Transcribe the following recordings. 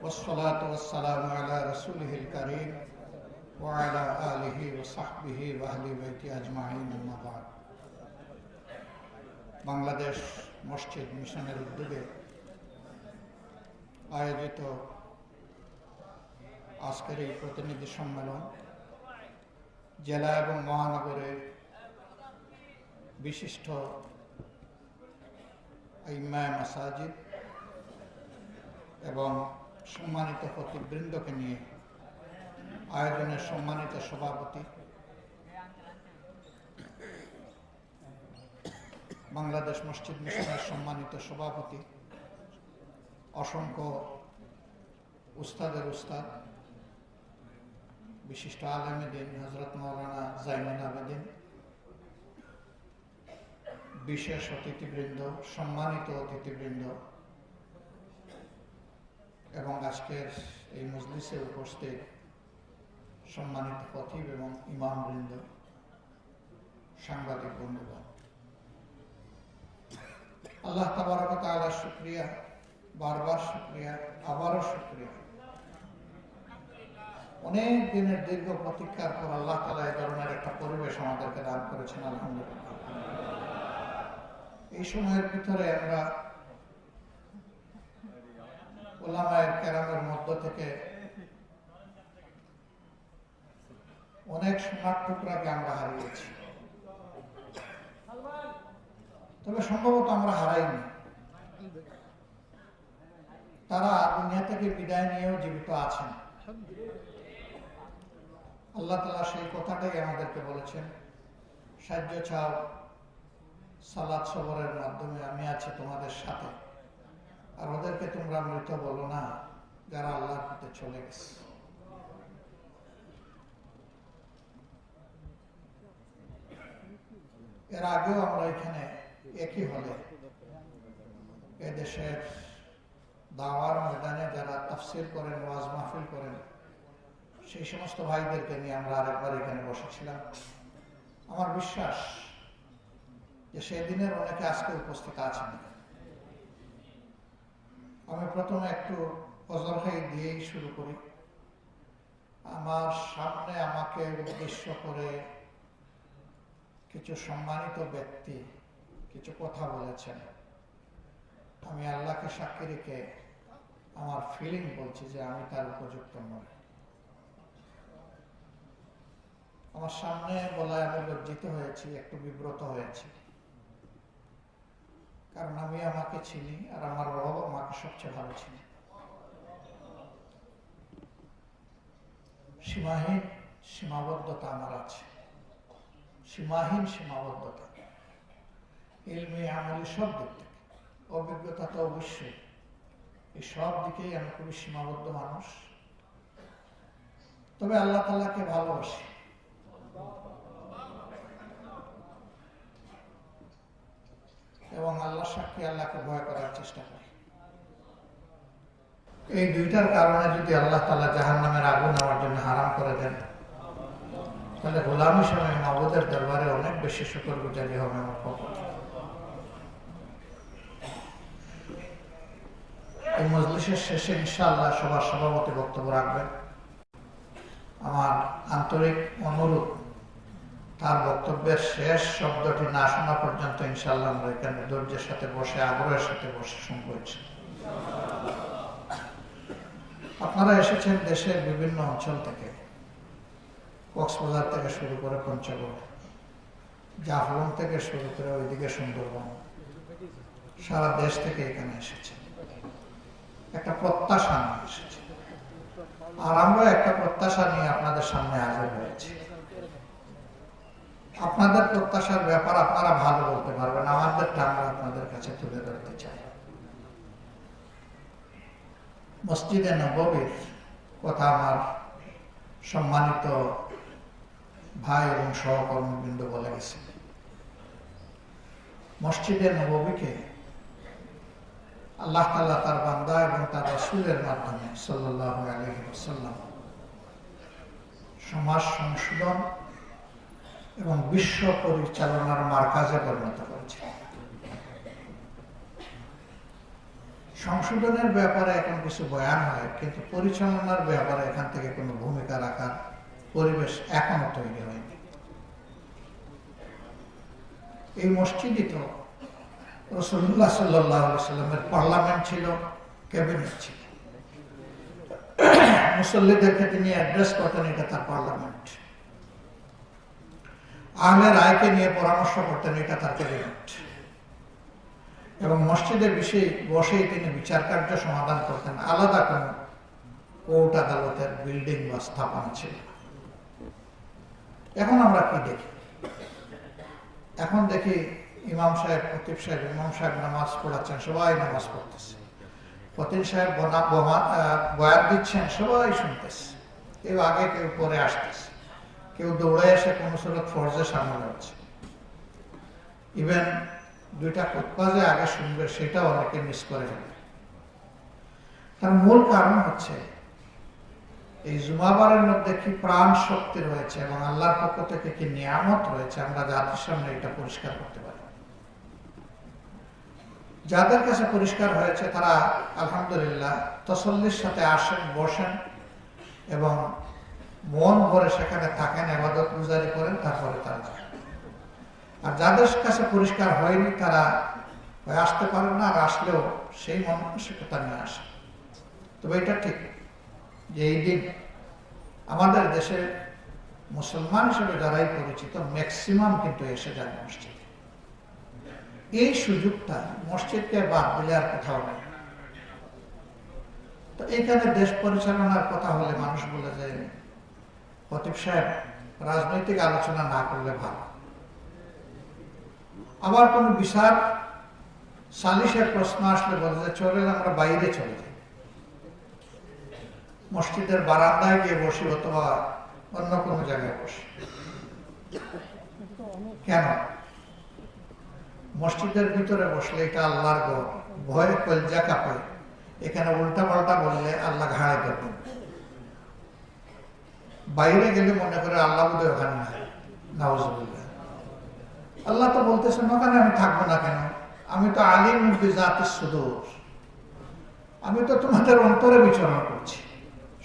والصلاة والسلام على رسوله الكريم وعلى آله وصحبه وأهل بيته أجمعين أما بعد বাংলাদেশ মসজিদ মিশনের উদ্যোগে আয়োজিত আজকের এই প্রতিনিধি সম্মেলন জেলা এবং মহানগরের বিশিষ্ট ইমাম মাসাজিদ এবং সম্মানিত খতিববৃন্দকে নিয়ে আয়োজনের সম্মানিত সভাপতি বাংলাদেশ মসজিদ মিশনের সম্মানিত সভাপতি, অসংখ্য উস্তাদের উস্তাদ, বিশিষ্ট আলেম দ্বীন হযরত মাওলানা জাইনুল আবেদিন, বিশেষ অতিথিবৃন্দ, সম্মানিত অতিথিবৃন্দ এবং আজকের এই মজলিসে উপস্থিত সম্মানিত খতিব এবং ইমামবৃন্দ, সাংবাদিক বন্ধুগণ, আল্লাহ তাবারক ওয়া তাআলার শুকরিয়া, বারবার শুকরিয়া, আবারও শুকরিয়া। অনেক দিনের দীর্ঘ প্রতীক্ষার পর আল্লাহ তাআলা এই ধরনের একটা পরিবেশ আমাদেরকে দান করেছেন, আলহামদুলিল্লাহ। এই সময়ের ভিতরে আমরা উলামায়ে কেরামের মধ্য থেকে অনেক সোনার টুকরাকে আমরা হারিয়েছি, তবে সম্ভবত আমরা হারাইনি। তারা দুনিয়া থেকে বিদায় নিয়েও জীবিত আছেন। আল্লাহ তাআলা সেই কথাটাই আমাদেরকে বলেছেন, সাহায্য চাও সালাত সবরের মাধ্যমে, আমি আছি তোমাদের সাথে, আর ওদেরকে তোমরা মৃত বলো না যারা আল্লাহর পথে চলে গেছে। এর আগেও আমরা এখানে একই হলে এদেশের দাওয়ার ময়দানে যারা তাফসীর করেন, ওয়াজ মাহফিল করেন, সেই সমস্ত ভাইদেরকে নিয়ে আমরা আরেকবার এখানে বসেছিলাম। আমার বিশ্বাস যে সেদিনের অনেকে আজকে উপস্থিত আছেন। আমি প্রথমে একটু অজরহাই দিয়েই শুরু করি। আমার সামনে আমাকে উদ্দেশ্য করে কিছু সম্মানিত ব্যক্তি কিছু কথা বলেছেন। আমি আল্লাহকে সাক্ষী রেখে আমার ফিলিং বলছি যে আমি তার উপযুক্ত নই। আমার সামনে বলায় আমি লজ্জিত হয়েছি, একটু বিব্রত হয়েছি, কারণ আমি আমাকে চিনি আর আমার রব আমাকে সবচেয়ে ভালো চিনি। সীমাহীন সীমাবদ্ধতা আমার আছে, সীমাহীন সীমাবদ্ধতা, ইলমি আমলি সব দিক থেকে, অভিজ্ঞতা তো অবশ্যই, এই সব দিকেই আমি খুবই সীমাবদ্ধ মানুষ। তবে আল্লাহ তাআলাকে ভালোবাসি, এবং আল্লাহ সাক্ষী আল্লাহকে ভয় করার চেষ্টা করি। এই দুইটার কারণে যদি আল্লাহ তাআলা জাহান্নামের আগুন আমার জন্য হারাম করে দেন, তাহলে গোলাম হিসেবে মাবুদের দরবারে অনেক বেশি শুকরগুজারি হবে আমার পক্ষ থেকে। এই মজলিসের শেষে ইনশাআল্লাহ সবার সভাপতি বক্তব্য রাখবেন। আমার আন্তরিক অনুরোধ, তার বক্তব্যের শেষ শব্দটি না শোনা পর্যন্ত ইনশাআল্লাহ আমরা এখানে ধৈর্যের সাথে বসে, আগ্রহের সাথে বসে শুনবো। আপনারা এসেছেন দেশের বিভিন্ন অঞ্চল থেকে, কক্সবাজার থেকে শুরু করে পঞ্চগড়, জাফলং থেকে শুরু করে ওইদিকে সুন্দরবন, সারা দেশ থেকে এখানে এসেছে। একটা প্রত্যাশা নিয়ে এসেছে, আর আমরা একটা প্রত্যাশা নিয়ে আপনাদের সামনে হাজির হয়েছি। আপনাদের প্রত্যাশার ব্যাপার আপনারা ভালো বলতে পারবেন, আমাদেরটা আমরা আপনাদের কাছে তুলে ধরতে চাই। মসজিদে নববীর কথা আমার সম্মানিত ভাই এবং সহকর্মীবৃন্দ বলে গেছে। মসজিদে নববীকে আল্লাহ তাআলা তার বান্দা এবং তার রাসূলের মাধ্যমে সাল্লাল্লাহু আলাইহি ওয়াসাল্লাম সমাজ সংশোধন এবং বিশ্ব পরিচালনার মারকাজে পরিণত করেছে। সংশোধনের ব্যাপারে এখন কিছু বয়ান হয়, কিন্তু পরিচালনার ব্যাপারে এখান থেকে কোনো ভূমিকা রাখার পরিবেশ এখনো তৈরি হয়নি। এই মসজিদই তো রাসূলুল্লাহ সাল্লাল্লাহু আলাইহি ওয়াসাল্লামের পার্লামেন্ট ছিল, ক্যাবিনেট ছিল। মুসল্লিদেরকে তিনি অ্যাড্রেস করতেন, এটা তার পার্লামেন্ট। আহলে রায়কে নিয়ে পরামর্শ করতেন, এটা তার ক্যাবিনেট। এবং মসজিদের বিষয়ে বসেই তিনি বিচার কার্য সমাধান করতেন। আলাদা কোন কোর্ট আদালতের বিল্ডিং বা স্থাপনা ছিল। এখন আমরা কি দেখি? এখন দেখি ইমাম সাহেব, খতিব সাহেব, ইমাম সাহেব নামাজ পড়াচ্ছেন, সবাই নামাজ পড়তেছে। খতিব সাহেব বয়ান দিচ্ছেন, সবাই শুনতেছে। কেউ আগে, কেউ পরে আসতেছে, কেউ দৌড়ে এসে কোন সুরত ফরজে সামনে হচ্ছে। ইভেন দুইটা খুতবা যে আগে শুনবে সেটাও অনেকে মিস করে ফেলে। তার মূল কারণ হচ্ছে এই জুমাবারের মধ্যে কি প্রাণ শক্তি রয়েছে এবং আল্লাহর পক্ষ থেকে কি নিয়ামত রয়েছে, আমরা জাতির সামনে এটা পরিষ্কার করতে পারি। যাদের কাছে পরিষ্কার হয়েছে তারা আলহামদুলিল্লাহ তসল্লির সাথে আসেন, বসেন এবং মন ভরে সেখানে থাকেন, ইবাদত গুজারি করেন, তারপরে তারা যান। আর যাদের কাছে পরিষ্কার হয়নি তারা আসতে পারেন না, আর আসলেও সেই মানসিকতা নিয়ে আসে। তবে এটা ঠিক যে এই দিন আমাদের দেশে মুসলমান হিসেবে যারাই পরিচিত ম্যাক্সিমাম কিন্তু এসে যায় মসজিদে। এই সুযোগটা মসজিদকে বাদ দিলে আর কোথাও নেই। তো এইখানে দেশ পরিচালনার কথা হলে মানুষ বলে যে খতিব সাহেব রাজনৈতিক আলোচনা না করলে ভালো। আবার কোন বিচার সালিশের প্রশ্ন আসলে বলে যে চলে আমরা বাইরে চলে যাই, মসজিদের বারান্দায় গিয়ে বসি অথবা অন্য কোনো জায়গায় বসি। কেন? মসজিদের ভিতরে বসলে এটা আল্লাহর ঘর, ভয়ে কলজা কাঁপে। এখানে উল্টা পাল্টা বললে আল্লাহ ঘাড়ে ধরবেন। বাইরে গেলে মনে করে আল্লাহ বোধহয় ওখানে নাই, নাউজুবিল্লাহ। আল্লাহ তো বলতেছেন ওখানে আমি থাকবো না কেন? আমি তো আলিম বিজাতিস সুদূর, আমি তো তোমাদের অন্তরে বিচরণ করছি।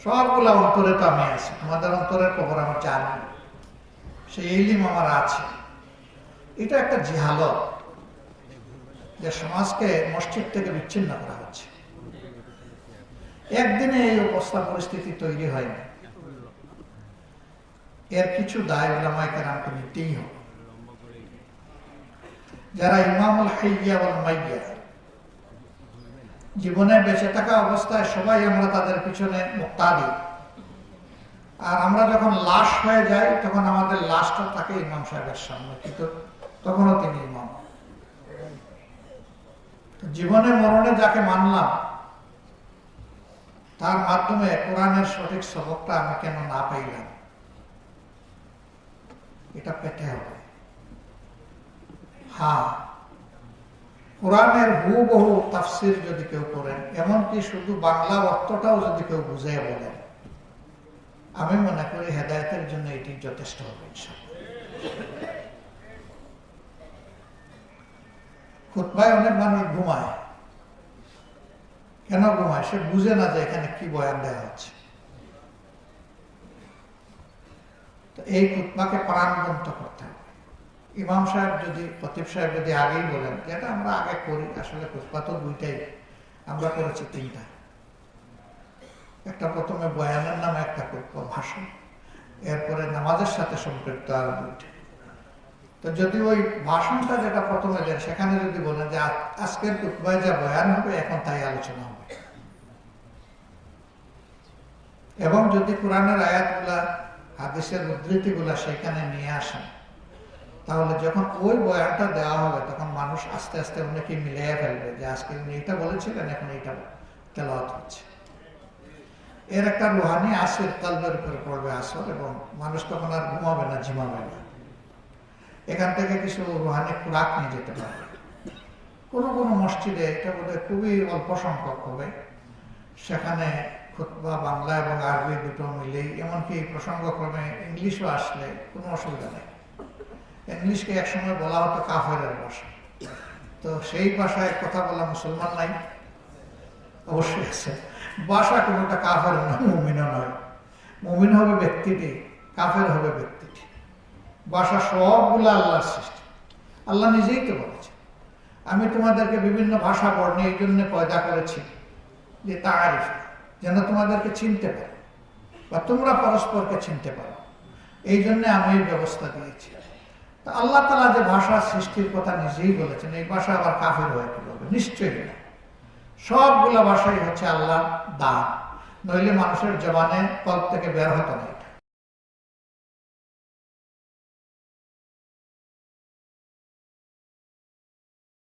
সবগুলা অন্তরে তো আমি আছি, তোমাদের অন্তরের খবর আমি জানি, সেই ইলম আমার আছে। এটা একটা জিহালত যে সমাজকে মসজিদ থেকে বিচ্ছিন্ন করা হচ্ছে। একদিনে এই অবস্থা পরিস্থিতি তৈরি হয়নি। এর কিছু দায় উলামায়ে কেরামকে নিতেই হবে। যারা ইমামুল হাইয়া ওয়াল মাইয়া, জীবনে বেঁচে থাকা অবস্থায় সবাই আমরা তাদের পিছনে মুক্তাদি, আর আমরা যখন লাশ হয়ে যাই তখন আমাদের লাশটা থাকে ইমাম সাহেবের সামনে, কিন্তু তখনও তিনি ইমাম। জীবনে মরণে যাকে মানলাম তার মাধ্যমে কোরআনের সঠিক সবকটা আমি কেন না পাইলাম, এটা পেতে হবে। হ্যাঁ, কোরআনের হুবহু তাফসির যদি কেউ করেন, এমনকি শুধু বাংলা অর্থটাও যদি কেউ বুঝে বলেন, আমি মনে করি হেদায়েতের জন্য এটি যথেষ্ট হবে ইনশাআল্লাহ। খুতবায় অনেক মানুষ ঘুমায়। কেন ঘুমায়? সে বুঝে না যে এখানে কি বয়ান দেওয়া হচ্ছে। তো এই খুতবাকে প্রাণবন্ত করতে হবে। ইমাম সাহেব যদি, খতিব সাহেব যদি আগেই বলেন, যেটা আমরা আগে করি, আসলে খুতবা তো দুইটাই, আমরা করেছি তিনটা। একটা প্রথমে বয়ানের নামে একটা খুতবা, ভাষণ, এরপরে নামাজের সাথে সম্পৃক্ত আর দুইটা। তো যদি ওই ভাষণটা যেটা প্রথমে দেন সেখানে যদি বলেন যে আজকের খুতবায় যা বয়ান হবে এখন তাই আলোচনা হবে, এবং যদি কোরআনের আয়াতগুলা, হাদিসের উদ্ধৃতিগুলা সেখানে নিয়ে আসেন, তাহলে যখন ওই বয়ানটা দেওয়া হবে তখন মানুষ আস্তে আস্তে অনেকে মিলিয়ে ফেলবে যে আজকে উনি এটা বলেছিলেন, এখন এইটা তেলাওয়াত হচ্ছে। এর একটা রুহানি আসর কলবের উপরে পড়বে আসর, এবং মানুষ তখন আর ঘুমাবে না, ঝিমাবে না। এখান থেকে কিছু রুহানি খোরাক নিয়ে যেতে পারবে। কোনো কোনো মসজিদে, এটা বোধহয় খুবই অল্প সংখ্যক হবে, সেখানে খুতবা বাংলা এবং আরবি দুটো মিলেই, এমনকি প্রসঙ্গক্রমে ইংলিশও আসলে কোনো অসুবিধা নেই। ইংলিশকে একসময় বলা হতো কাফেরের ভাষা, তো সেই ভাষায় কথা বলা মুসলমান নাই, অবশ্যই আছে। ভাষা কোনোটা কাফের নয়, মুমিনও নয়। মুমিন হবে ব্যক্তিটি, কাফের হবে ব্যক্তিটি। ভাষা সবগুলো আল্লাহর সৃষ্টি। আল্লাহ নিজেই তো বলেছে, আমি তোমাদেরকে বিভিন্ন ভাষা বর্ণে এই জন্য পয়দা করেছি যে তারিফ, যেন তোমাদেরকে চিনতে পারো বা তোমরা পরস্পরকে চিনতে পারো, এই জন্য আমি এই ব্যবস্থা দিয়েছি। তা আল্লাহ তাআলা যে ভাষা সৃষ্টির কথা নিজেই বলেছেন, এই ভাষা আবার কাফের হয়ে কিভাবে? নিশ্চয়ই না। সবগুলা ভাষাই হচ্ছে আল্লাহ দান, নইলে মানুষের জবানে কল্প থেকে বের হতো না এটা।